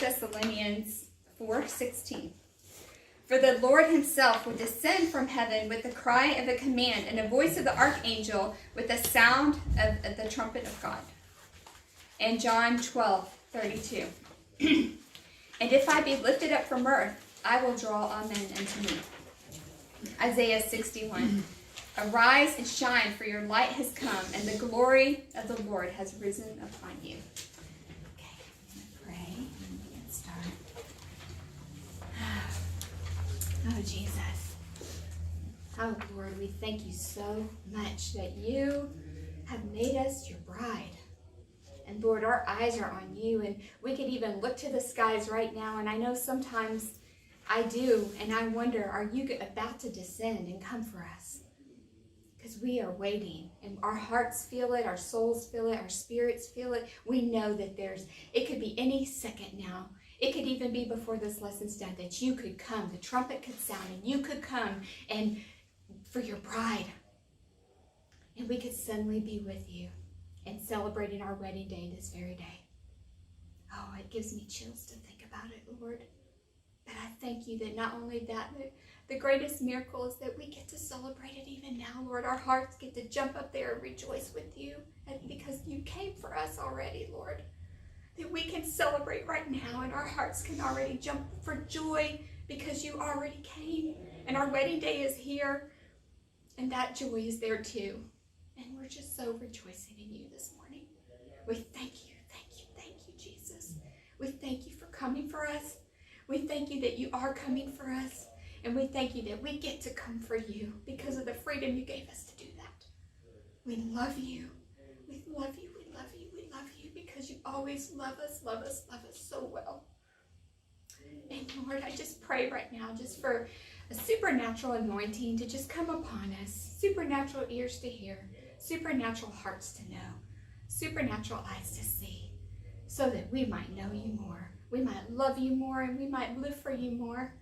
Thessalonians 4:16. For the Lord himself would descend from heaven with the cry of a command and a voice of the archangel with the sound of the trumpet of God. And John 12:32. And if I be lifted up from earth, I will draw all men unto me. Isaiah 61. Arise and shine, for your light has come, and the glory of the Lord has risen upon you. Okay, I'm going to pray and we get started. Oh, Jesus. Oh, Lord, we thank you so much that you have made us your bride. And Lord, our eyes are on you, and we could even look to the skies right now, and I know sometimes I do, and I wonder, are you about to descend and come for us? Because we are waiting, and our hearts feel it, our souls feel it, our spirits feel it. We know that it could be any second now. It could even be before this lesson's done that you could come, the trumpet could sound, and you could come and for your bride. And we could suddenly be with you and celebrating our wedding day this very day. Oh, it gives me chills to think about it, Lord. But I thank you that not only that, but the greatest miracle is that we get to celebrate it even now, Lord. Our hearts get to jump up there and rejoice with you, and because you came for us already, Lord. That we can celebrate right now, and our hearts can already jump for joy because you already came, and our wedding day is here, and that joy is there too. And we're just so rejoicing in you this morning. We thank you, Jesus. We thank you for coming for us. We thank you that you are coming for us. And we thank you that we get to come for you because of the freedom you gave us to do that. We love you. We love you. We love you. We love you because you always love us so well. And Lord, I just pray right now just for a supernatural anointing to just come upon us. Supernatural ears to hear. Supernatural hearts to know. Supernatural eyes to see. So that we might know you more. We might love you more, and we might live for you more.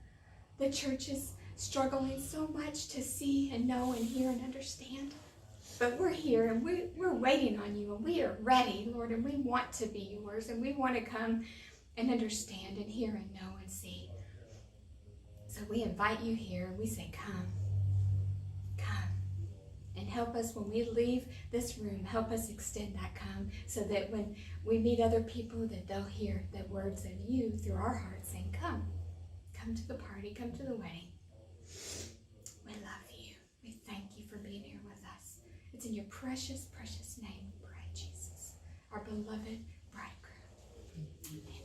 The church is struggling so much to see and know and hear and understand. But we're here, and we're waiting on you, and we are ready, Lord, and we want to be yours, and we want to come and understand and hear and know and see. So we invite you here, and we say, come. And help us when we leave this room, help us extend that come, so that when we meet other people, that they'll hear the words of you through our hearts saying, come to the party, come to the wedding. We love you. We thank you for being here with us. It's in your precious, precious name we pray, Jesus, our beloved bridegroom. Amen.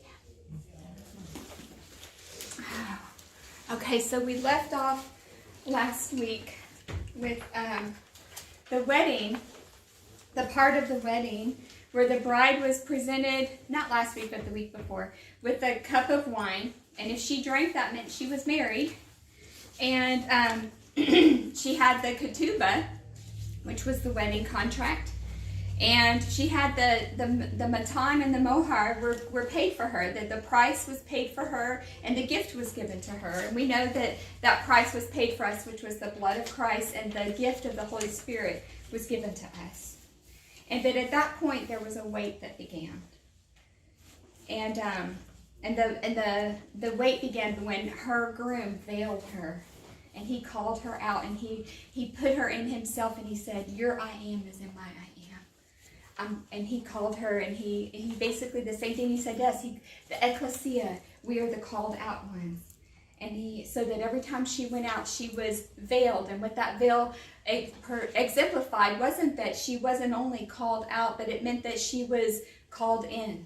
Okay, so we left off last week with the wedding, the part of the wedding where the bride was presented, not last week, but the week before, with a cup of wine. And if she drank, that meant she was married. And she had the ketubah, which was the wedding contract. And she had the matan and the mohar were paid for her, that the price was paid for her, and the gift was given to her. And we know that that price was paid for us, which was the blood of Christ, and the gift of the Holy Spirit was given to us. And that at that point there was a wait that began. And the wait began when her groom veiled her. And he called her out, and he put her in himself, and he said, your I am is in my I am. And he called her, and he basically the same thing he said to us. The ecclesia, we are the called out ones. And so that every time she went out, she was veiled. And what that veil exemplified wasn't that she wasn't only called out, but it meant that she was called in.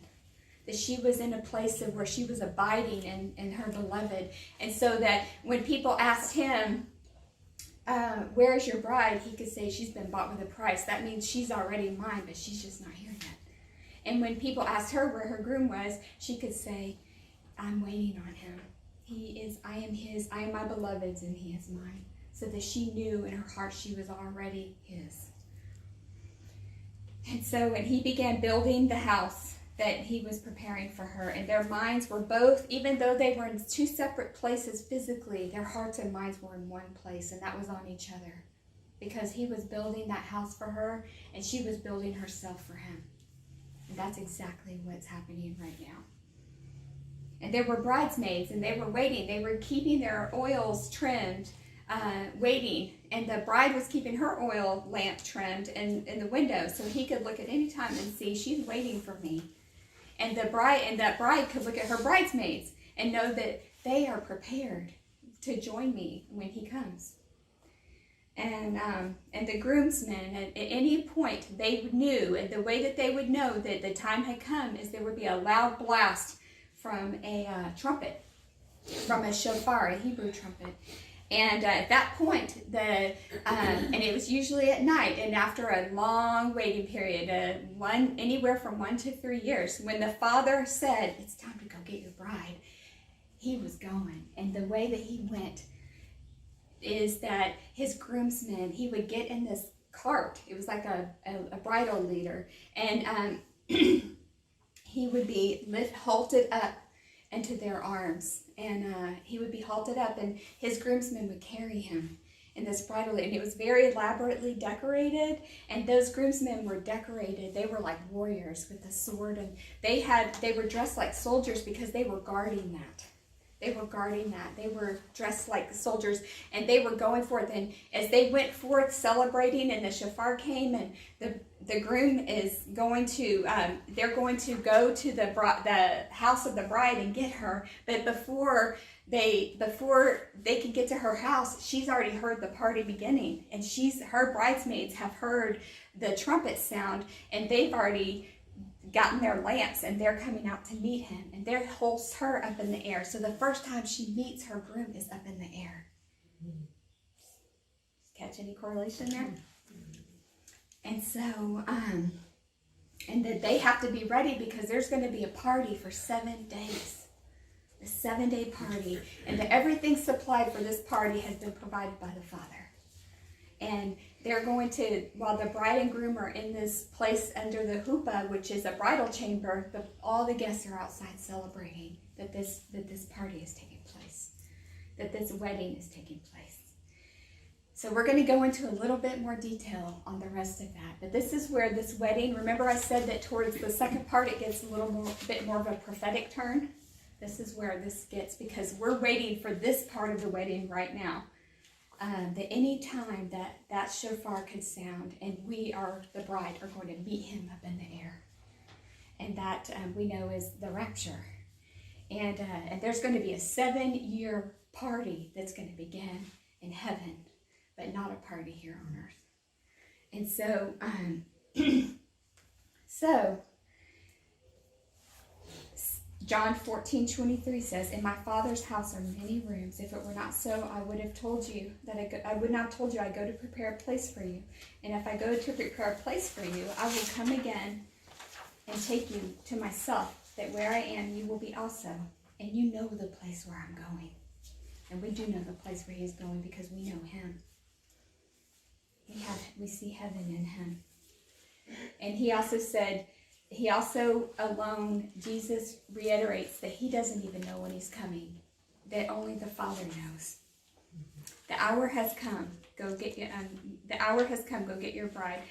That she was in a place of where she was abiding in her beloved. And so that when people asked him, where's your bride? He could say, she's been bought with a price. That means she's already mine, but she's just not here yet. And when people asked her where her groom was, she could say, I'm waiting on him. I am his, I am my beloved's, and he is mine. So that she knew in her heart she was already his. And so when he began building the house that he was preparing for her, and their minds were both, even though they were in two separate places physically, their hearts and minds were in one place, and that was on each other. Because he was building that house for her, and she was building herself for him. And that's exactly what's happening right now. And there were bridesmaids, and they were waiting. They were keeping their oils trimmed, waiting. And the bride was keeping her oil lamp trimmed in the window, so he could look at any time and see, she's waiting for me. And that bride could look at her bridesmaids and know that they are prepared to join me when he comes. And the groomsmen, at any point, they knew, and the way that they would know that the time had come is there would be a loud blast from a trumpet, from a shofar, a Hebrew trumpet. And at that point, and it was usually at night, and after a long waiting period, anywhere from 1 to 3 years, when the father said, it's time to go get your bride, he was going. And the way that he went is that his groomsmen, he would get in this cart. It was like a bridal leader. And he would be halted up into their arms. And he would be halted up, and his groomsmen would carry him in this bridal leader. And it was very elaborately decorated. And those groomsmen were decorated. They were like warriors with a sword. And they were dressed like soldiers because they were guarding that. They were guarding that. They were dressed like soldiers, and they were going forth. And as they went forth celebrating, and the shofar came, and the groom is going to, they're going to go to the house of the bride and get her. But before they can get to her house, she's already heard the party beginning, and her bridesmaids have heard the trumpet sound, and they've already gotten their lamps, and they're coming out to meet him, and they holds her up in the air. So the first time she meets her groom is up in the air. Catch any correlation there? And so, and that they have to be ready because there's going to be a party for 7 days. A 7-day party, and that everything supplied for this party has been provided by the Father. And they're going to, while the bride and groom are in this place under the huppah, which is a bridal chamber, all the guests are outside celebrating that this party is taking place, that this wedding is taking place. So we're going to go into a little bit more detail on the rest of that. But this is where this wedding, remember I said that towards the second part it gets a bit more of a prophetic turn? This is where this gets, because we're waiting for this part of the wedding right now. That any time that shofar could sound, and we the bride, are going to meet him up in the air. And that we know is the rapture. And there's going to be a 7-year party that's going to begin in heaven, but not a party here on earth. And so, John 14:23 says, "In my Father's house are many rooms. If it were not so, I would have told you that I would not have told you I go to prepare a place for you. And if I go to prepare a place for you, I will come again and take you to myself, that where I am, you will be also. And you know the place where I'm going." And we do know the place where he's going because we know him. We see heaven in him. And he also said, Jesus reiterates that he doesn't even know when he's coming, that only the Father knows. The hour has come, go get your bride.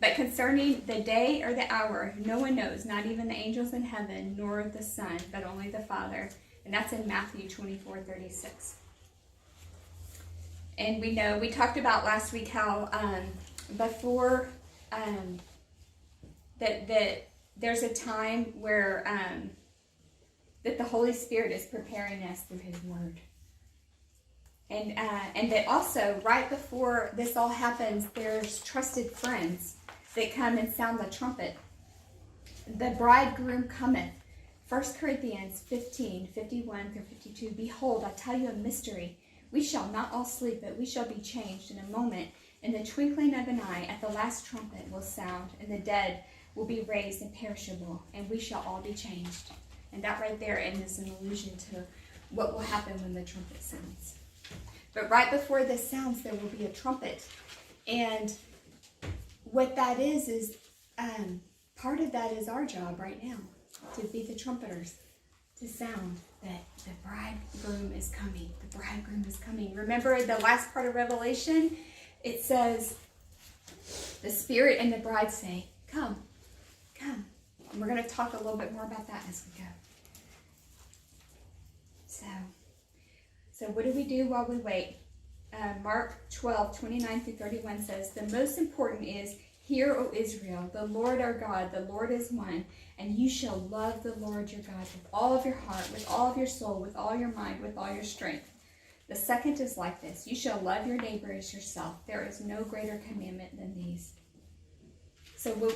But concerning the day or the hour, no one knows, not even the angels in heaven, nor the Son, but only the Father. And that's in Matthew 24:36. And we talked about last week how before that there's a time where that the Holy Spirit is preparing us through his word. And that also, right before this all happens, there's trusted friends that come and sound the trumpet. The bridegroom cometh. 1 Corinthians 15:51-52. "Behold, I tell you a mystery. We shall not all sleep, but we shall be changed in a moment. In the twinkling of an eye, at the last trumpet will sound, and the dead will be raised imperishable, and we shall all be changed." And that right there is an allusion to what will happen when the trumpet sounds. But right before this sounds, there will be a trumpet. And what that is part of that is our job right now, to be the trumpeters, to sound that the bridegroom is coming. The bridegroom is coming. Remember the last part of Revelation? It says, the Spirit and the bride say, "Come, come." And we're going to talk a little bit more about that as we go. So what do we do while we wait? Mark 12:29-31 says, the most important is, hear, O Israel, the Lord our God, the Lord is one, and you shall love the Lord your God with all of your heart, with all of your soul, with all your mind, with all your strength. The second is like this, you shall love your neighbor as yourself. There is no greater commandment than these. So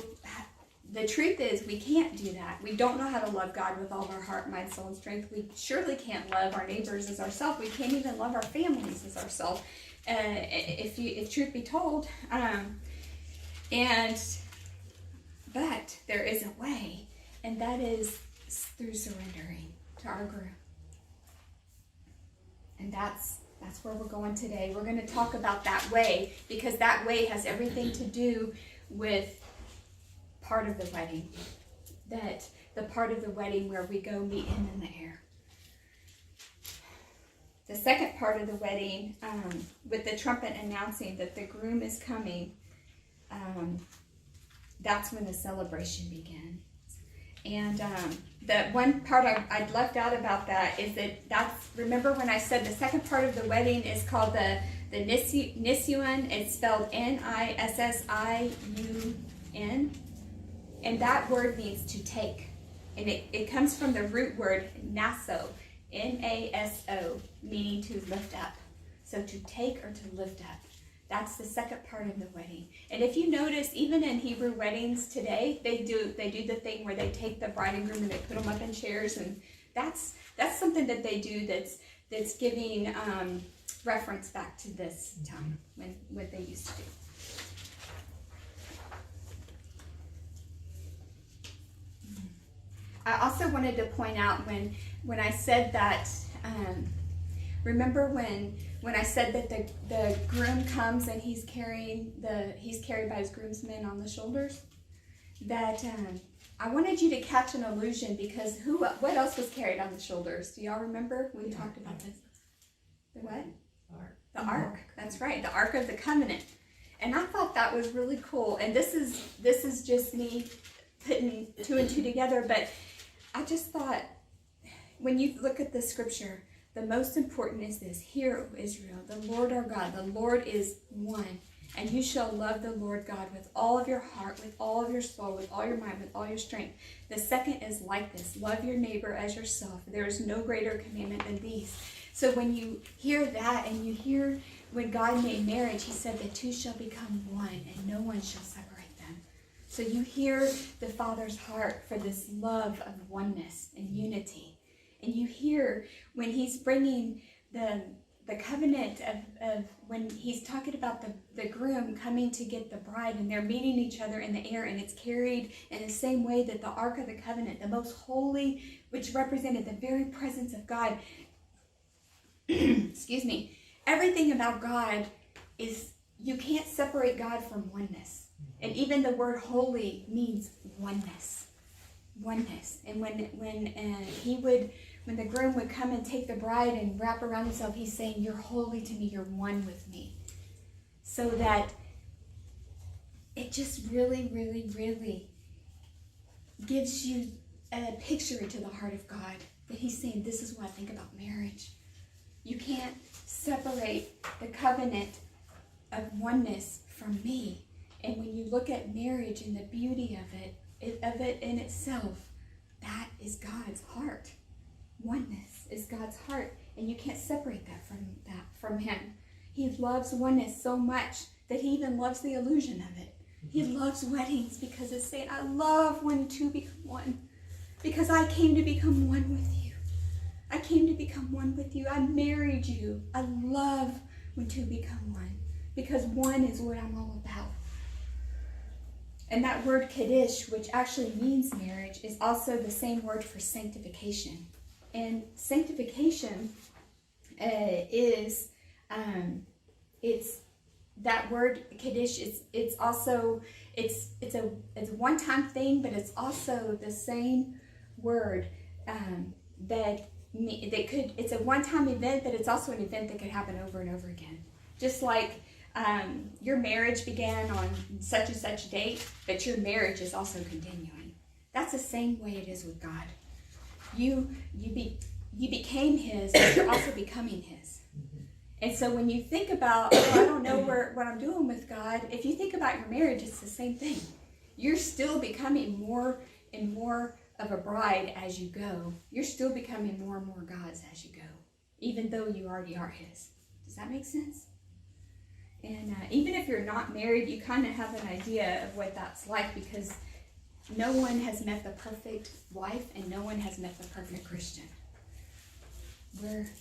the truth is, we can't do that. We don't know how to love God with all of our heart, mind, soul, and strength. We surely can't love our neighbors as ourselves. We can't even love our families as ourselves, if truth be told. But there is a way, and that is through surrendering to our group. And that's where we're going today. We're going to talk about that way, because that way has everything to do with part of the wedding. That the part of the wedding where we go meet him in the air. The second part of the wedding, with the trumpet announcing that the groom is coming, that's when the celebration begins. And the one part I'd left out about that is remember when I said the second part of the wedding is called the Nisuan. It's spelled Nissiun. And that word means to take. And it comes from the root word naso, Naso, meaning to lift up. So to take or to lift up. That's the second part of the wedding. And if you notice, even in Hebrew weddings today, they do the thing where they take the bride and groom and they put them up in chairs, and that's something that they do that's giving reference back to this time when what they used to do. I also wanted to point out when I said that. Remember when I said that the groom comes and he's carried by his groomsmen on the shoulders? That I wanted you to catch an illusion, because what else was carried on the shoulders? Do y'all remember? We talked about this. The what? Ark. The ark. That's right. The Ark of the Covenant. And I thought that was really cool. And this is just me putting two and two together. But I just thought, when you look at the scripture, the most important is this: hear, O Israel, the Lord our God, the Lord is one, and you shall love the Lord God with all of your heart, with all of your soul, with all your mind, with all your strength. The second is like this: love your neighbor as yourself. There is no greater commandment than these. So when you hear that, and you hear when God made marriage, he said the two shall become one, and no one shall separate them. So you hear the Father's heart for this love of oneness and unity. And you hear when he's bringing the covenant of when he's talking about the groom coming to get the bride, and they're meeting each other in the air, and it's carried in the same way that the Ark of the Covenant, the most holy, which represented the very presence of God. Excuse me. Everything about God is, you can't separate God from oneness. And even the word holy means oneness. Oneness. And when the groom would come and take the bride and wrap around himself, he's saying, you're holy to me, you're one with me. So that it just really, really, really gives you a picture into the heart of God. That he's saying, this is what I think about marriage. You can't separate the covenant of oneness from me. And when you look at marriage and the beauty of it in itself, that is God's heart. Oneness is God's heart, and you can't separate that from him. He loves oneness so much that he even loves the illusion of it. He loves weddings because it's saying, I love when two become one, because I came to become one with you. I came to become one with you. I married you. I love when two become one, because one is what I'm all about. And that word Kaddish, which actually means marriage, is also the same word for sanctification. And sanctification is, it's that word Kaddish. It's a one-time thing, but it's also the same word it's a one-time event, but it's also an event that could happen over and over again. Just like your marriage began on such and such date, but your marriage is also continuing. That's the same way it is with God. You you became his, but you're also becoming his. And so when you think about, oh, I don't know what I'm doing with God, if you think about your marriage, it's the same thing. You're still becoming more and more of a bride as you go. You're still becoming more and more God's as you go, even though you already are his. Does that make sense? And even if you're not married, you kind of have an idea of what that's like, because no one has met the perfect wife and no one has met the perfect Christian.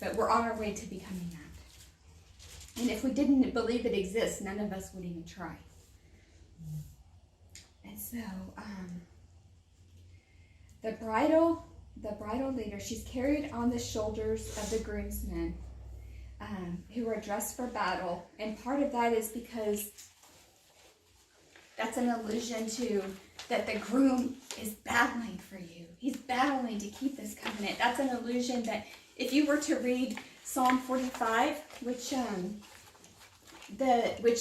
But we're on our way to becoming that. And if we didn't believe it exists, none of us would even try. And so, the bridal leader, she's carried on the shoulders of the groomsmen, who are dressed for battle. And part of that is because that's an allusion to that the groom is battling for you. He's battling to keep this covenant. That's an allusion that if you were to read Psalm 45, which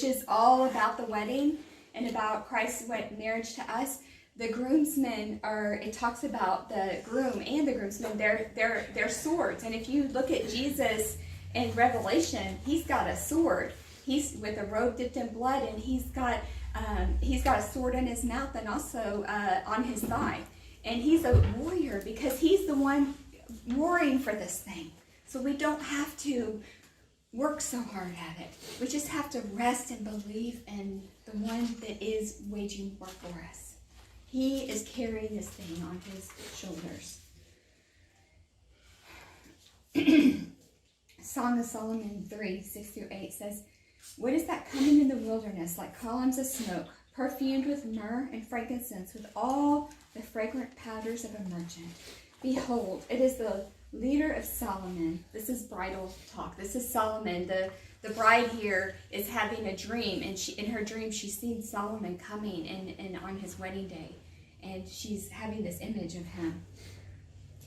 is all about the wedding and about Christ's marriage to us, the groomsmen it talks about the groom and the groomsmen, their swords. And if you look at Jesus in Revelation, he's got a sword. He's with a robe dipped in blood, and he's got a sword in his mouth and also on his thigh. And he's a warrior because he's the one warring for this thing. So we don't have to work so hard at it. We just have to rest and believe in the one that is waging war for us. He is carrying this thing on his shoulders. Song of Solomon 3:6-8 says, "What is that coming in the wilderness like columns of smoke, perfumed with myrrh and frankincense, with all the fragrant powders of a merchant? Behold, it is the leader of Solomon." This is bridal talk. This is Solomon. The bride here is having a dream, and in her dream she's seen Solomon coming and on his wedding day, and she's having this image of him.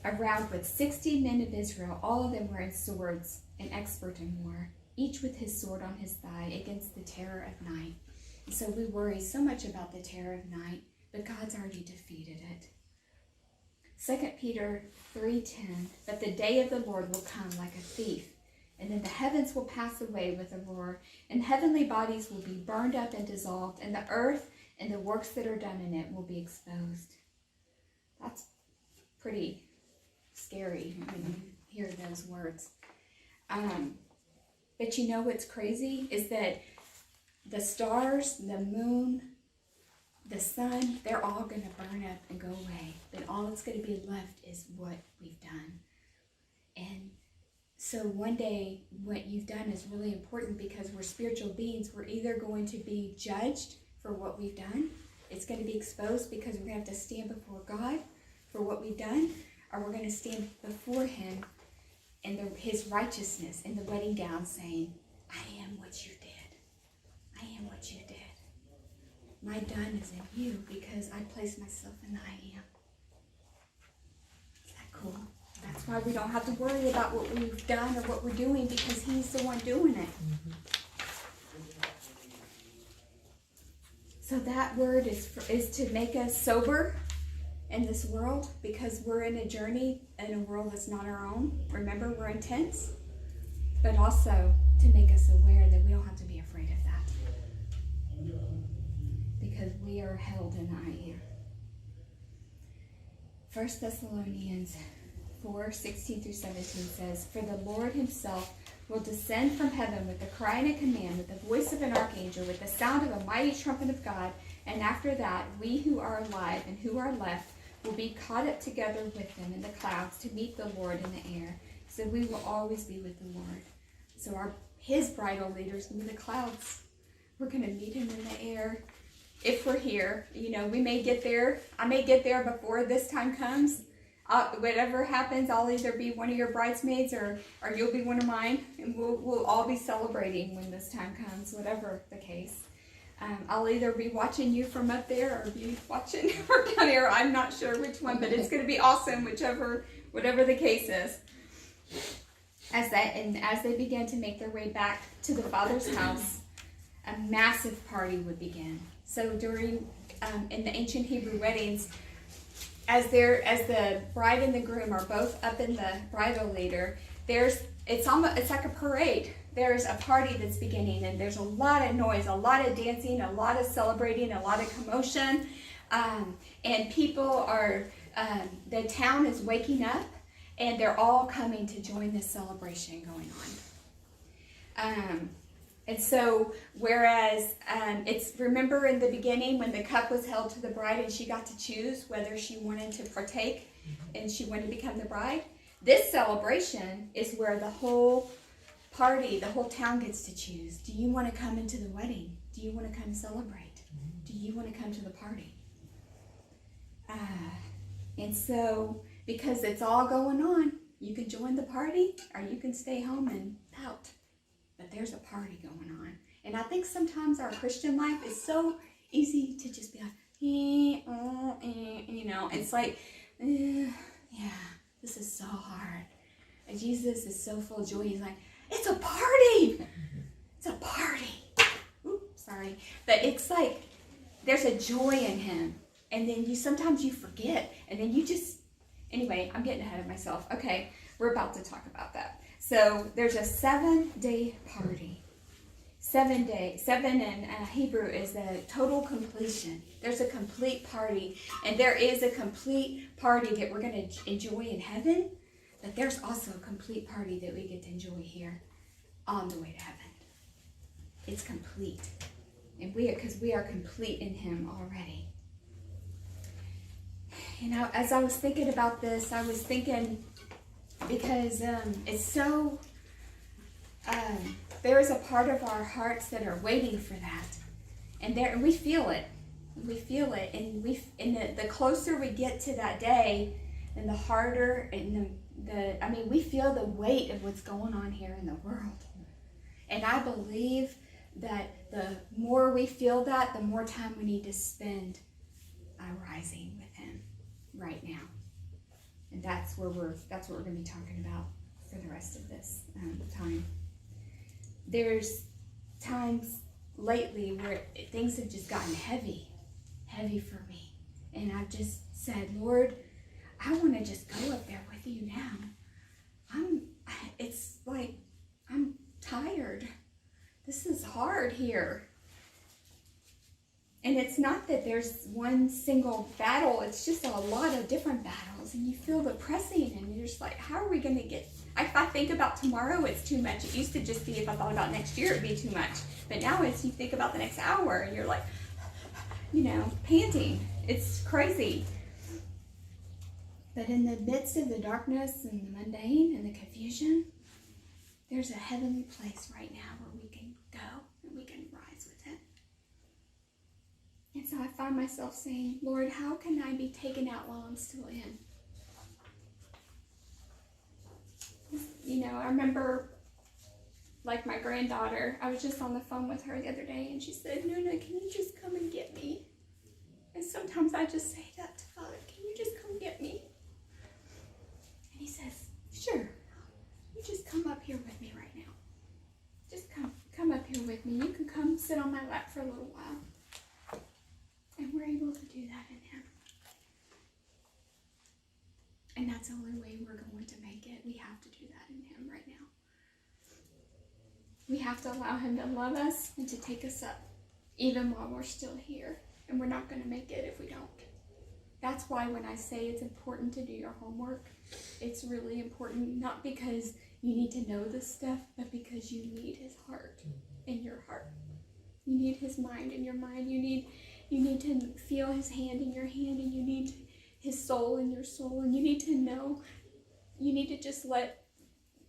"Around with 60 men of Israel, all of them wearing swords and expert in war, each with his sword on his thigh against the terror of night." And so we worry so much about the terror of night, but God's already defeated it. 2 Peter 3:10, "But the day of the Lord will come like a thief, and then the heavens will pass away with a roar, and heavenly bodies will be burned up and dissolved, and the earth and the works that are done in it will be exposed." That's pretty scary when you hear those words. But you know what's crazy is that the stars, the moon, the sun, they're all going to burn up and go away. But all that's going to be left is what we've done. And so one day, what you've done is really important, because we're spiritual beings. We're either going to be judged for what we've done. It's going to be exposed because we're going to have to stand before God for what we've done. Or we're going to stand before him in his righteousness in the wedding gown, saying, "I am what you did. I am what you did. My done is in you because I place myself in the I am." Is that cool? That's why we don't have to worry about what we've done or what we're doing, because he's the one doing it. So that word is to make us sober in this world, because we're in a journey in a world that's not our own. Remember, we're intense, but also to make us aware that we don't have to be afraid of that, because we are held in the I am. 1 Thessalonians 4:16-17 says, "For the Lord himself will descend from heaven with the cry and a command, with the voice of an archangel, with the sound of a mighty trumpet of God, and after that we who are alive and who are left will be caught up together with them in the clouds to meet the Lord in the air. So we will always be with the Lord." So his bridal leaders in the clouds. We're going to meet him in the air. If we're here, we may get there. I may get there before this time comes. Whatever happens, I'll either be one of your bridesmaids or you'll be one of mine, and we'll all be celebrating when this time comes, whatever the case. I'll either be watching you from up there or be watching from down here. I'm not sure which one, but it's going to be awesome, whatever the case is. As they began to make their way back to the Father's house, a massive party would begin. So during in the ancient Hebrew weddings, as the bride and the groom are both up in the bridal leader, it's like a parade. There's a party that's beginning, and there's a lot of noise, a lot of dancing, a lot of celebrating, a lot of commotion, and people are. The town is waking up, and they're all coming to join this celebration going on. And so, whereas it's, remember in the beginning when the cup was held to the bride and she got to choose whether she wanted to partake and she wanted to become the bride, this celebration is where the whole party, the whole town gets to choose. Do you want to come into the wedding? Do you want to come celebrate? Do you want to come to the party? And so, because it's all going on, you can join the party or you can stay home and pout. But there's a party going on. And I think sometimes our Christian life is so easy to just be like, you know, it's like, yeah, this is so hard. And Jesus is so full of joy. He's like, it's a party. It's a party. Oops, sorry. But it's like, there's a joy in him. And then sometimes you forget. And then you just, anyway, I'm getting ahead of myself. Okay, we're about to talk about that. So there's a 7-day party. 7 days. 7 in Hebrew is a total completion. There's a complete party. And there is a complete party that we're going to enjoy in heaven. But there's also a complete party that we get to enjoy here on the way to heaven. It's complete. And because we are complete in him already. You know, as I was thinking about this, I was thinking, because it's so, there is a part of our hearts that are waiting for that. And we feel it. We feel it. And the closer we get to that day, and the harder, and we feel the weight of what's going on here in the world. And I believe that the more we feel that, the more time we need to spend rising with him right now. And that's what we're going to be talking about for the rest of this time. There's times lately where things have just gotten heavy for me. And I've just said, Lord, I want to just go up there with you now. It's like, I'm tired. This is hard here. And it's not that there's one single battle, it's just a lot of different battles, and you feel the pressing, and you're just like, how are we going to get, if I think about tomorrow, it's too much. It used to just be, if I thought about next year, it'd be too much. But now it's, you think about the next hour, and you're like, you know, panting. It's crazy. But in the midst of the darkness and the mundane and the confusion, there's a heavenly place right now where we can go and we can rise with him. And so I find myself saying, Lord, how can I be taken out while I'm still in? You know, I remember, like my granddaughter, I was just on the phone with her the other day, and she said, Nuna, can you just come and get me? And sometimes I just say that to Father, can you just come get me? And he says, sure. You just come up here with me right now. Just come up here with me. You can come sit on my lap for a little while. And we're able to do that in him. And that's the only way we're going to make it. We have to do that in him right now. We have to allow him to love us and to take us up, even while we're still here. And we're not going to make it if we don't. That's why when I say it's important to do your homework, it's really important, not because you need to know this stuff, but because you need his heart in your heart. You need his mind in your mind. You need to feel his hand in your hand, and you need his soul in your soul, and you need to know, you need to just let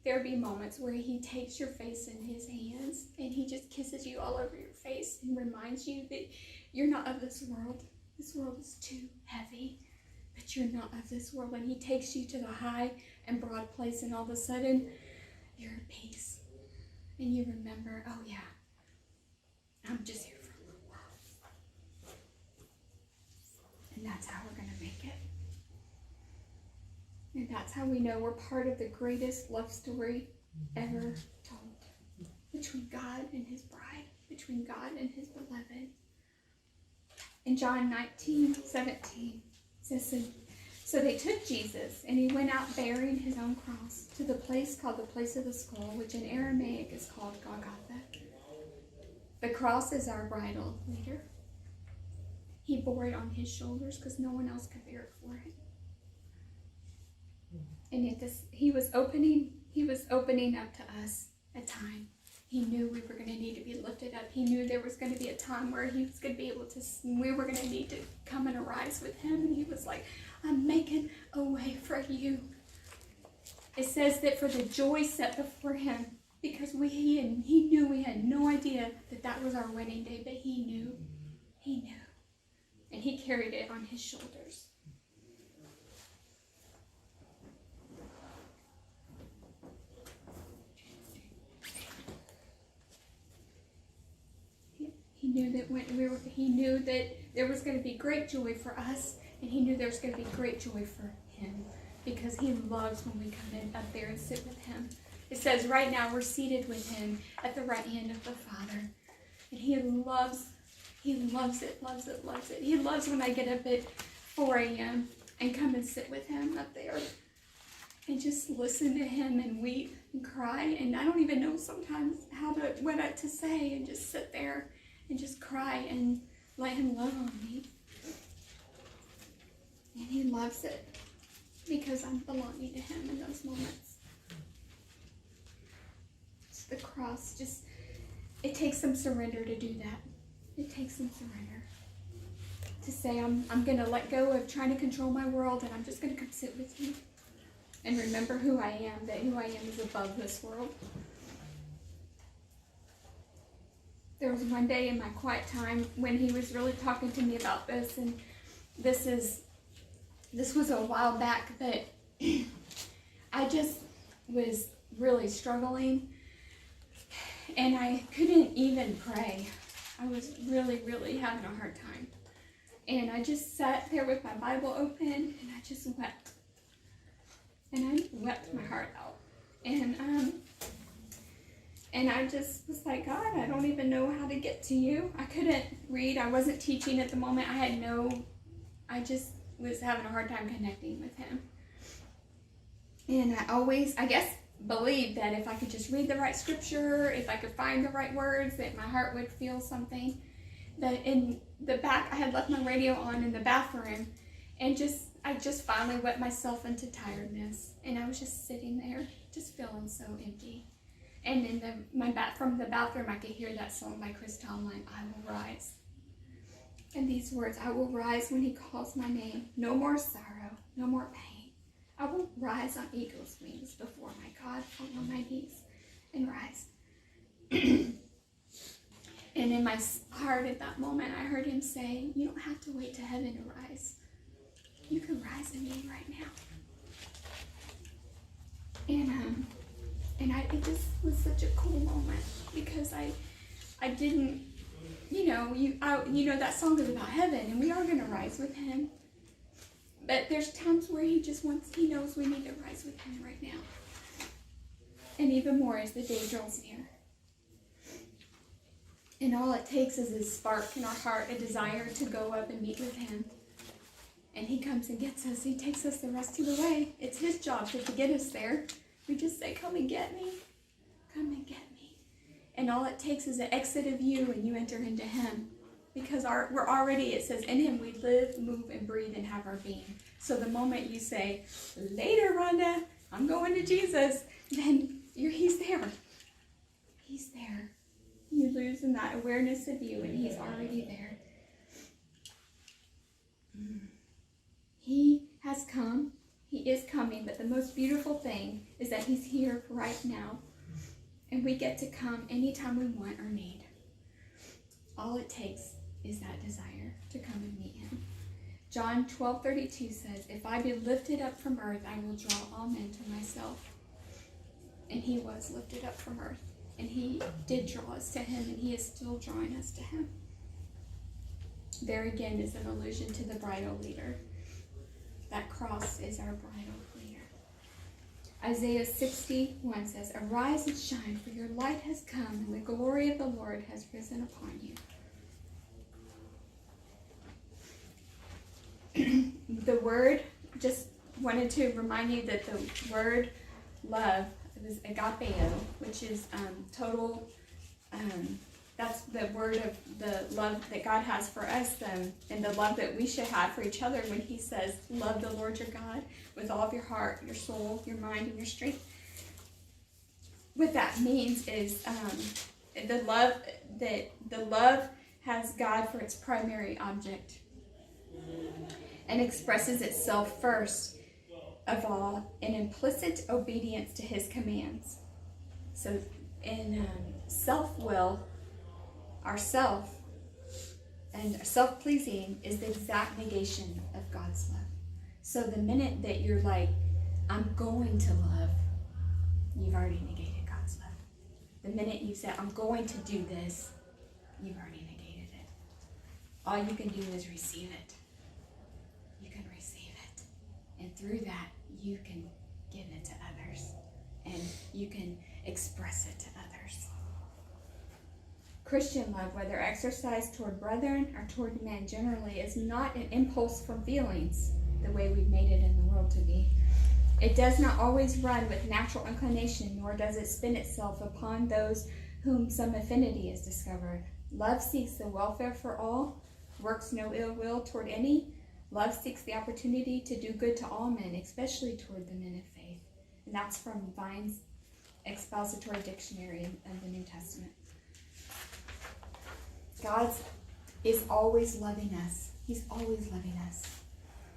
there be moments where he takes your face in his hands and he just kisses you all over your face and reminds you that you're not of this world. This world is too heavy, but you're not of this world. And he takes you to the high and broad place, and all of a sudden you're at peace. And you remember, oh yeah, I'm just here for a little while. And that's how we're going to make it. And that's how we know we're part of the greatest love story ever told. Between God and his bride. Between God and his beloved. In John 19:17, it says, So they took Jesus, and he went out bearing his own cross to the place called the place of the skull, which in Aramaic is called Golgotha. The cross is our bridal leader. He bore it on his shoulders because no one else could bear it for him. And yet he was opening up to us a time. He knew we were going to need to be lifted up. He knew there was going to be a time where he was going to be able to, we were going to need to come and arise with him. And he was like, I'm making a way for you. It says that for the joy set before him, because he knew we had no idea that was our wedding day, but he knew. And he carried it on his shoulders. He knew that he knew that there was going to be great joy for us, and he knew there was going to be great joy for him, because he loves when we come in up there and sit with him. It says right now we're seated with him at the right hand of the Father, and he loves it. He loves when I get up at 4 a.m. and come and sit with him up there and just listen to him and weep and cry, and I don't even know sometimes what to say, and just sit there and just cry and let him love on me. And he loves it because I'm belonging to him in those moments. The cross, it takes some surrender to do that. It takes some surrender to say, I'm going to let go of trying to control my world, and I'm just going to come sit with you and remember who I am, that who I am is above this world. There was one day in my quiet time when he was really talking to me about this, and this was a while back, but I just was really struggling, and I couldn't even pray. I was really, really having a hard time. And I just sat there with my Bible open, and I just wept. And I wept my heart out. And I just was like, God, I don't even know how to get to you. I couldn't read. I wasn't teaching at the moment. I just was having a hard time connecting with him. And I guess, believed that if I could just read the right scripture, if I could find the right words, that my heart would feel something. That in the back, I had left my radio on in the bathroom, and I just finally wept myself into tiredness. And I was just sitting there, just feeling so empty. And from the bathroom, I could hear that song by Chris Tomlin, I Will Rise. And these words, I will rise when he calls my name. No more sorrow, no more pain. I will rise on eagle's wings before my God, fall on my knees and rise. And in my heart at that moment, I heard him say, you don't have to wait to heaven to rise. You can rise in me right now. And it just was such a cool moment, because I didn't, you know that song is about heaven, and we are going to rise with him. But there's times where he knows we need to rise with him right now. And even more as the day draws near. And all it takes is a spark in our heart, a desire to go up and meet with him. And he comes and gets us. He takes us the rest of the way. It's his job to get us there. We just say, come and get me. Come and get me. And all it takes is an exit of you, and you enter into him. Because we're already, it says, in him we live, move, and breathe, and have our being. So the moment you say, later, Rhonda, I'm going to Jesus, then he's there. He's there. You lose in that awareness of you, and he's already there. He has come. He is coming, but the most beautiful thing is that he's here right now. And we get to come anytime we want or need. All it takes is that desire to come and meet him. John 12:32 says, if I be lifted up from earth, I will draw all men to myself. And he was lifted up from earth. And he did draw us to him, and he is still drawing us to him. There again is an allusion to the bridal leader. That cross is our bridal leader. Isaiah 61 says, arise and shine, for your light has come, and the glory of the Lord has risen upon you. The word just wanted to remind you that the word love is agapeo, which is total. That's the word of the love that God has for us, and the love that we should have for each other when He says, "Love the Lord your God with all of your heart, your soul, your mind, and your strength." What that means is the love has God for its primary object and expresses itself first of all in implicit obedience to His commands. So in self-will, our self and self-pleasing is the exact negation of God's love. So the minute that you're like, I'm going to love, you've already negated God's love. The minute you say, I'm going to do this, you've already negated it. All you can do is receive it. You can receive it. And through that, you can give it to others. And you can express it to others. Christian love, whether exercised toward brethren or toward men generally, is not an impulse from feelings, the way we've made it in the world to be. It does not always run with natural inclination, nor does it spin itself upon those whom some affinity is discovered. Love seeks the welfare for all, works no ill will toward any. Love seeks the opportunity to do good to all men, especially toward the men of faith. And that's from Vine's Expository Dictionary of the New Testament. God is always loving us. He's always loving us.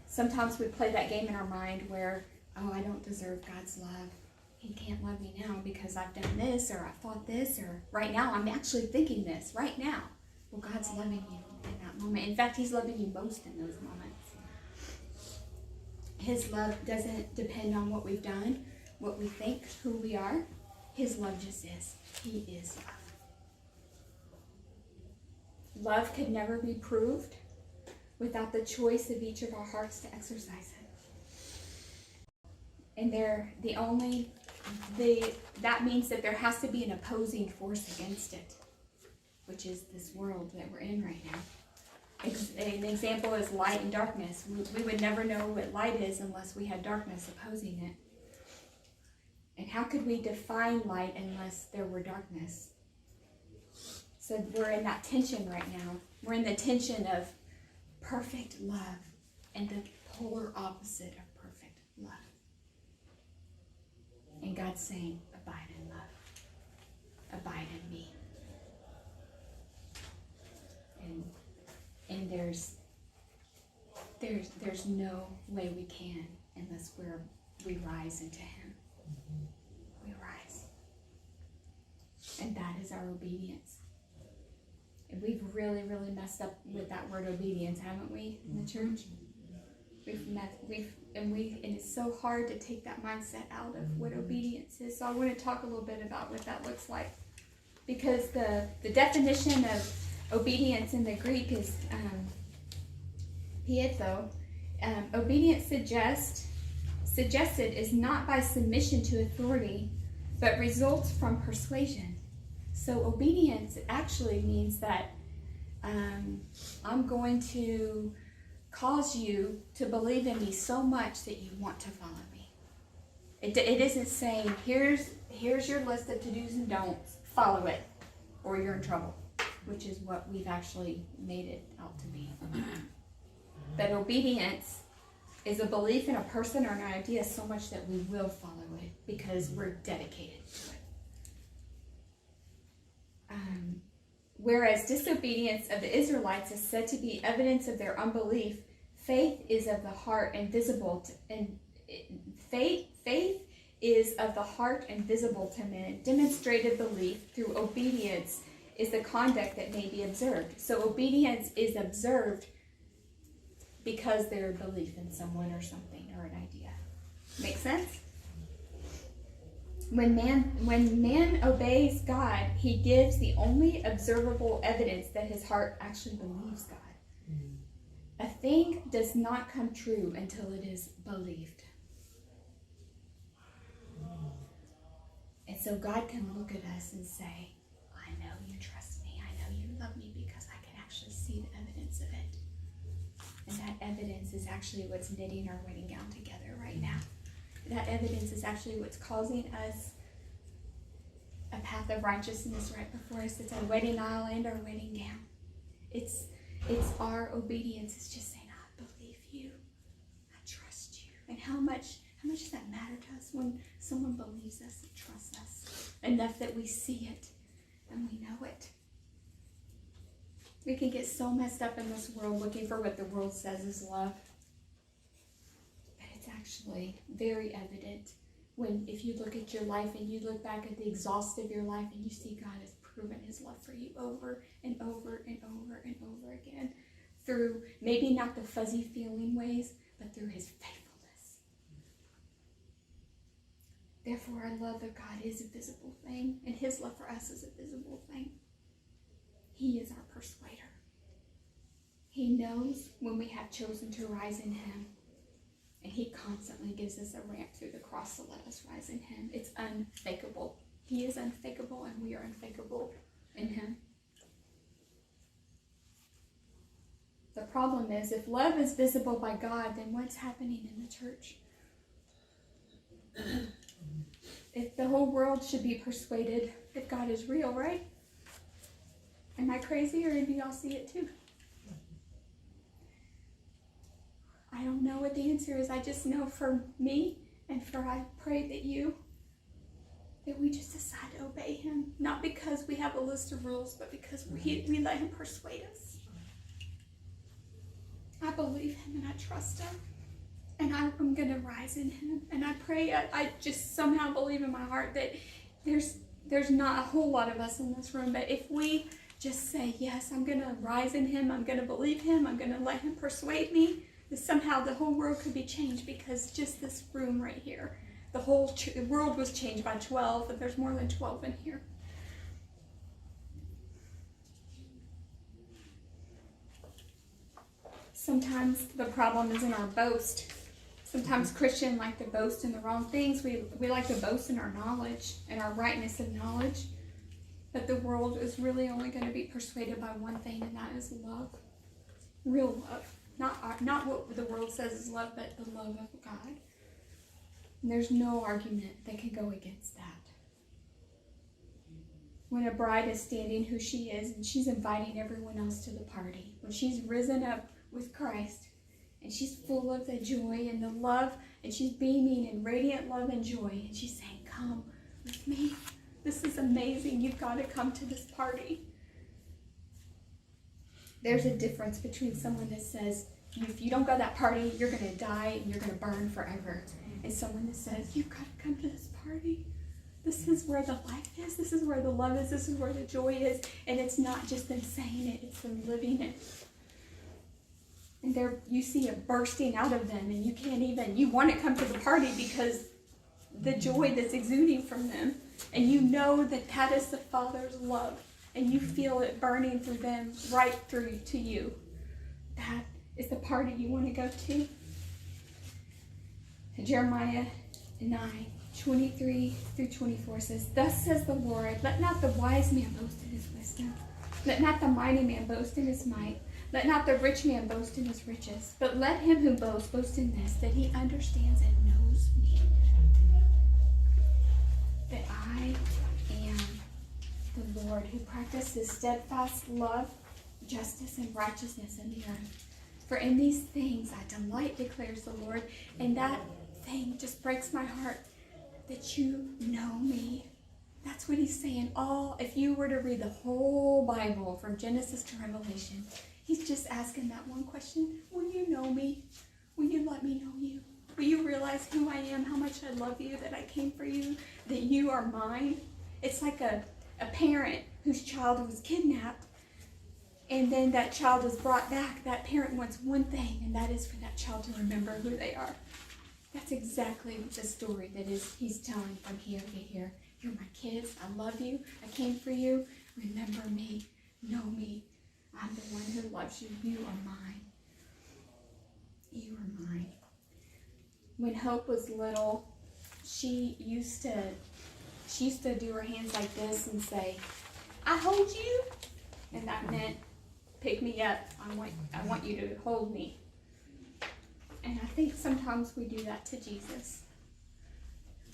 Sometimes we play that game in our mind where, oh, I don't deserve God's love. He can't love me now because I've done this, or I thought this, or right now I'm actually thinking this, right now. Well, God's loving you in that moment. In fact, He's loving you most in those moments. His love doesn't depend on what we've done, what we think, who we are. His love just is. He is love. Love could never be proved without the choice of each of our hearts to exercise it. And that means that there has to be an opposing force against it, which is this world that we're in right now. An example is light and darkness. We would never know what light is unless we had darkness opposing it. And how could we define light unless there were darkness? So we're in that tension right now. We're in the tension of perfect love and the polar opposite of perfect love. And God's saying, abide in love. Abide in me. And there's no way we can unless we rise into Him. We rise. And that is our obedience. And we've really, really messed up with that word obedience, haven't we, in the church? And it's so hard to take that mindset out of what obedience is. So I want to talk a little bit about what that looks like. Because the definition of obedience in the Greek is pietho. Obedience suggested is not by submission to authority, but results from persuasion. So obedience actually means that I'm going to cause you to believe in me so much that you want to follow me. It isn't saying, here's your list of to-dos and don'ts, follow it, or you're in trouble, which is what we've actually made it out to be. But obedience is a belief in a person or an idea so much that we will follow it because we're dedicated to it. Whereas disobedience of the Israelites is said to be evidence of their unbelief, faith is of the heart and visible faith is of the heart and visible to men. Demonstrated belief through obedience is the conduct that may be observed. So obedience is observed because their belief in someone or something or an idea. Make sense? When man obeys God, he gives the only observable evidence that his heart actually believes God. A thing does not come true until it is believed. And so God can look at us and say, I know you trust me. I know you love me because I can actually see the evidence of it. And that evidence is actually what's knitting our wedding gown together right now. That evidence is actually what's causing us a path of righteousness right before us. It's our wedding aisle and our wedding gown. It's our obedience. It's just saying, I believe you. I trust you. And how much does that matter to us when someone believes us and trusts us enough that we see it and we know it? We can get so messed up in this world looking for what the world says is love. But it's actually very evident when, if you look at your life and you look back at the exhaust of your life and you see God has proven his love for you over and over and over and over again, through maybe not the fuzzy feeling ways, but through his faithfulness. Therefore, I love that God is a visible thing, and his love for us is a visible thing. He is our persuader. He knows when we have chosen to rise in him. And he constantly gives us a ramp through the cross to let us rise in him. It's unfakeable. He is unfakeable, and we are unfakeable in him. The problem is, if love is visible by God, then what's happening in the church? If the whole world should be persuaded that God is real, right? Am I crazy, or do y'all see it too? I don't know what the answer is. I just know for me, and I pray that we just decide to obey him. Not because we have a list of rules, but because we let him persuade us. I believe him and I trust him. And I'm going to rise in him. And I pray, I just somehow believe in my heart that there's not a whole lot of us in this room, but if we just say, yes, I'm going to rise in him, I'm going to believe him, I'm going to let him persuade me, that somehow the whole world could be changed, because just this room right here, the whole world was changed by 12, but there's more than 12 in here. Sometimes the problem is in our boast. Sometimes Christians like to boast in the wrong things. We like to boast in our knowledge and our rightness of knowledge. But the world is really only going to be persuaded by one thing, and that is love. Real love. Not what the world says is love, but the love of God. And there's no argument that can go against that. When a bride is standing who she is, and she's inviting everyone else to the party, when she's risen up with Christ, and she's full of the joy and the love, and she's beaming in radiant love and joy, and she's saying, come with me. This is amazing. You've got to come to this party. There's a difference between someone that says, if you don't go to that party, you're going to die and you're going to burn forever. And someone that says, you've got to come to this party. This is where the life is. This is where the love is. This is where the joy is. And it's not just them saying it, it's them living it. And you see it bursting out of them, and you want to come to the party because the joy that's exuding from them. And you know that is the Father's love. And you feel it burning through them, right through to you. That is the party you want to go to. Jeremiah 9:23-24 says, thus says the Lord, let not the wise man boast in his wisdom. Let not the mighty man boast in his might. Let not the rich man boast in his riches. But let him who boasts boast in this, that he understands and knows me. That I am the Lord, who practices steadfast love, justice, and righteousness in the earth. For in these things I delight, declares the Lord. And that thing just breaks my heart, that you know me. That's what he's saying. If you were to read the whole Bible from Genesis to Revelation, he's just asking that one question. Will you know me? Will you let me know you? Will you realize who I am, how much I love you, that I came for you, that you are mine? It's like a parent whose child was kidnapped, and then that child is brought back. That parent wants one thing, and that is for that child to remember who they are. That's exactly the story that he's telling from here to here. You're my kids. I love you. I came for you. Remember me. Know me. I'm the one who loves you. You are mine. You are mine. When Hope was little, she used to do her hands like this and say, I hold you. And that meant, pick me up. I want you to hold me. And I think sometimes we do that to Jesus.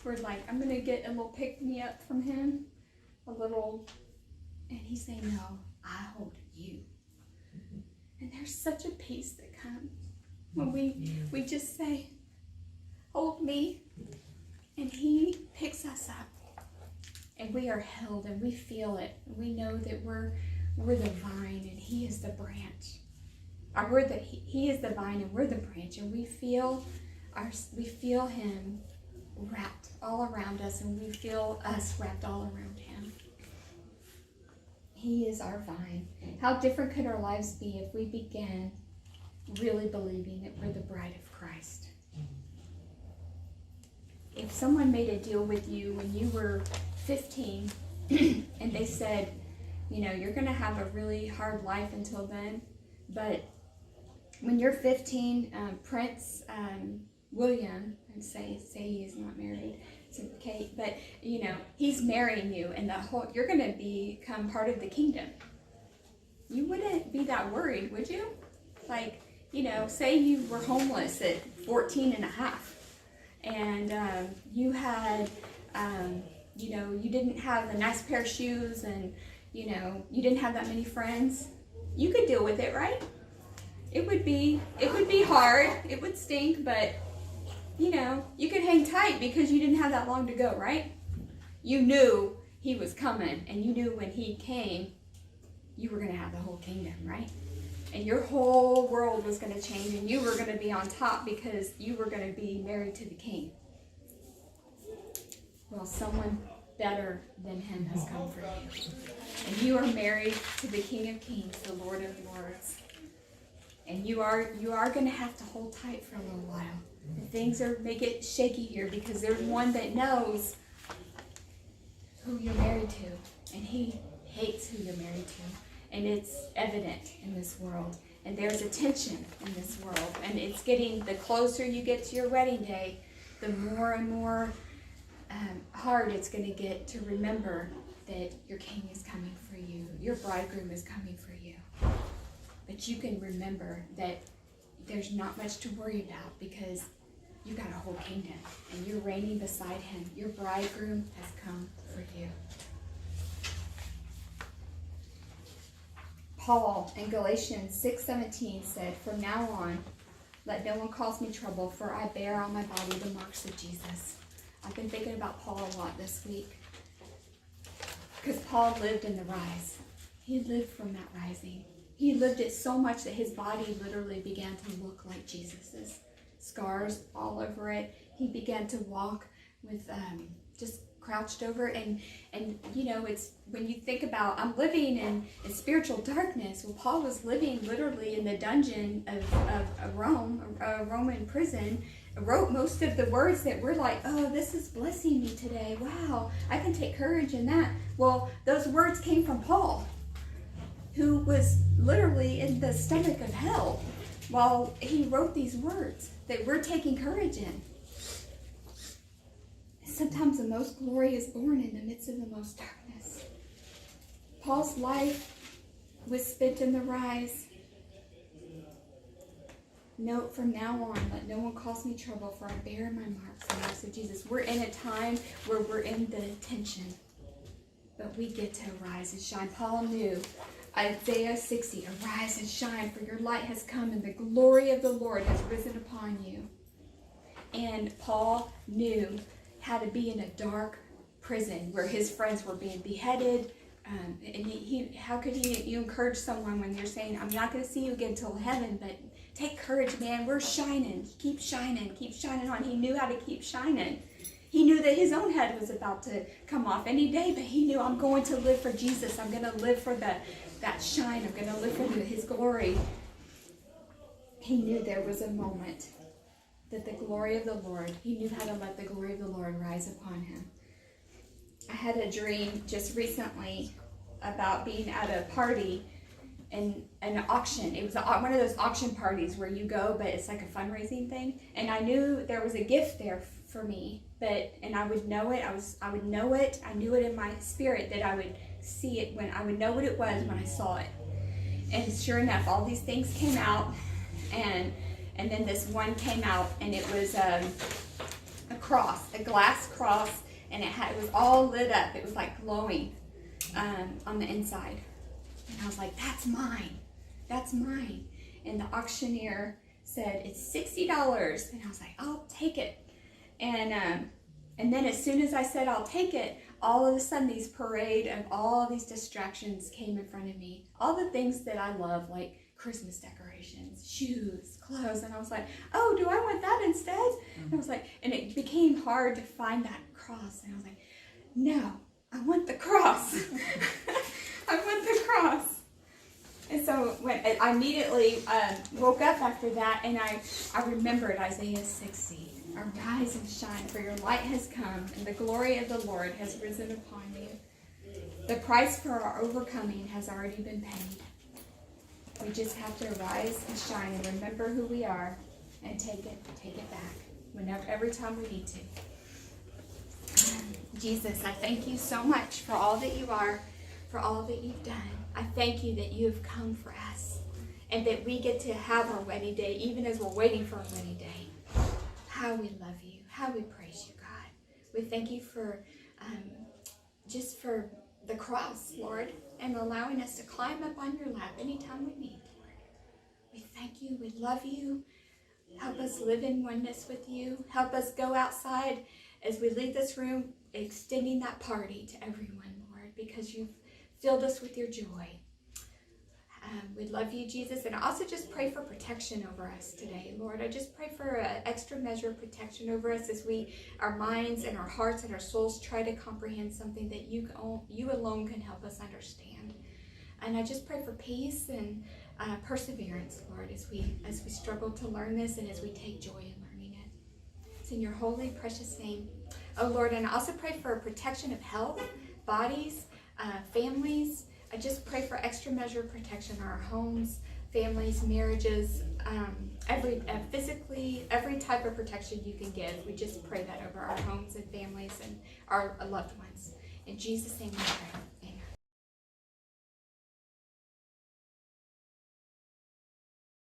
We're like, I'm going to get a little pick-me-up from him, a little, and he's saying, no, I hold you. And there's such a peace that comes when we just say, hold me, and he picks us up. And we are held, and we feel it. And we know that we're the vine, and he is the branch. Or he is the vine, and we're the branch, and we feel him wrapped all around us, and we feel us wrapped all around him. He is our vine. How different could our lives be if we began really believing that we're the bride of Christ? If someone made a deal with you when you were 15 and they said, you're going to have a really hard life until then, but when you're 15, Prince William, and say he is not married, so Kate, but he's marrying you, and you're going to become part of the kingdom. You wouldn't be that worried, would you? Like, say you were homeless at 14 and a half, and you had, you didn't have a nice pair of shoes, and you didn't have that many friends. You could deal with it, right? It would be hard. It would stink, but you could hang tight because you didn't have that long to go, right? You knew he was coming, and you knew when he came, you were going to have the whole kingdom, right? And your whole world was going to change, and you were going to be on top because you were going to be married to the king. Well, someone better than him has come for you. And you are married to the King of Kings, the Lord of Lords. And you are going to have to hold tight for a little while. And things make it shaky here because there's one that knows who you're married to, and he hates who you're married to. And it's evident in this world. And there's a tension in this world. And it's getting, the closer you get to your wedding day, the more and more hard it's going to get to remember that your king is coming for you. Your bridegroom is coming for you. But you can remember that there's not much to worry about because you got a whole kingdom and you're reigning beside him. Your bridegroom has come for you. Paul in Galatians 6:17 said, "From now on, let no one cause me trouble, for I bear on my body the marks of Jesus." I've been thinking about Paul a lot this week because Paul lived in the rise. He lived from that rising. He lived it so much that his body literally began to look like Jesus's. Scars all over it. He began to walk with just crouched over, and it's when you think about, I'm living in spiritual darkness. Well, Paul was living literally in the dungeon of Rome, a Roman prison. Wrote most of the words that we're like, oh, this is blessing me today. Wow, I can take courage in that. Well, those words came from Paul, who was literally in the stomach of hell while he wrote these words that we're taking courage in. Sometimes the most glory is born in the midst of the most darkness. Paul's life was spent in the rise. Note, from now on, let no one cause me trouble, for I bear my marks, the marks of Jesus. We're in a time where we're in the tension, but we get to arise and shine. Paul knew, Isaiah 60, arise and shine, for your light has come, and the glory of the Lord has risen upon you. And Paul knew how to be in a dark prison where his friends were being beheaded. And how could you encourage someone when you're saying, I'm not going to see you again till heaven, but take courage, man. We're shining. Keep shining on. He knew how to keep shining. He knew that his own head was about to come off any day, but he knew, I'm going to live for Jesus. I'm going to live for that shine. I'm going to live for his glory. He knew there was a moment that the glory of the Lord, he knew how to let the glory of the Lord rise upon him. I had a dream just recently about being at a party and an auction. It was one of those auction parties where you go, but it's like a fundraising thing. And I knew there was a gift there for me, and I would know it. I would know it. I knew it in my spirit that I would see it when I would know what it was when I saw it. And sure enough, all these things came out, and and then this one came out, and it was a cross, a glass cross, and it was all lit up. It was like glowing on the inside. And I was like, that's mine. That's mine. And the auctioneer said, it's $60. And I was like, I'll take it. And then as soon as I said, I'll take it, all of a sudden these parade of all these distractions came in front of me. All the things that I love, like Christmas decorations, shoes, clothes. And I was like, oh, do I want that instead? And I was like, and it became hard to find that cross. And I was like, no, I want the cross. I want the cross. And so when I immediately woke up after that, and I remembered Isaiah 60. Arise and shine, for your light has come, and the glory of the Lord has risen upon you. The price for our overcoming has already been paid. We just have to arise and shine and remember who we are and take it back every time we need to. Jesus, I thank you so much for all that you are, for all that you've done. I thank you that you have come for us and that we get to have our wedding day, even as we're waiting for our wedding day. How we love you, how we praise you, God. We thank you for just for the cross, Lord, and allowing us to climb up on your lap anytime we need, Lord. We thank you, we love you. Help us live in oneness with you. Help us go outside as we leave this room, extending that party to everyone, Lord, because you've filled us with your joy. We love you, Jesus, and I also just pray for protection over us today, Lord. I just pray for an extra measure of protection over us as our minds and our hearts and our souls try to comprehend something that you alone can help us understand. And I just pray for peace and perseverance, Lord, as we struggle to learn this and as we take joy in learning it. It's in your holy, precious name. Oh, Lord, and I also pray for protection of health, bodies, families. I just pray for extra measure of protection in our homes, families, marriages, physically, every type of protection you can give. We just pray that over our homes and families and our loved ones. In Jesus' name we pray.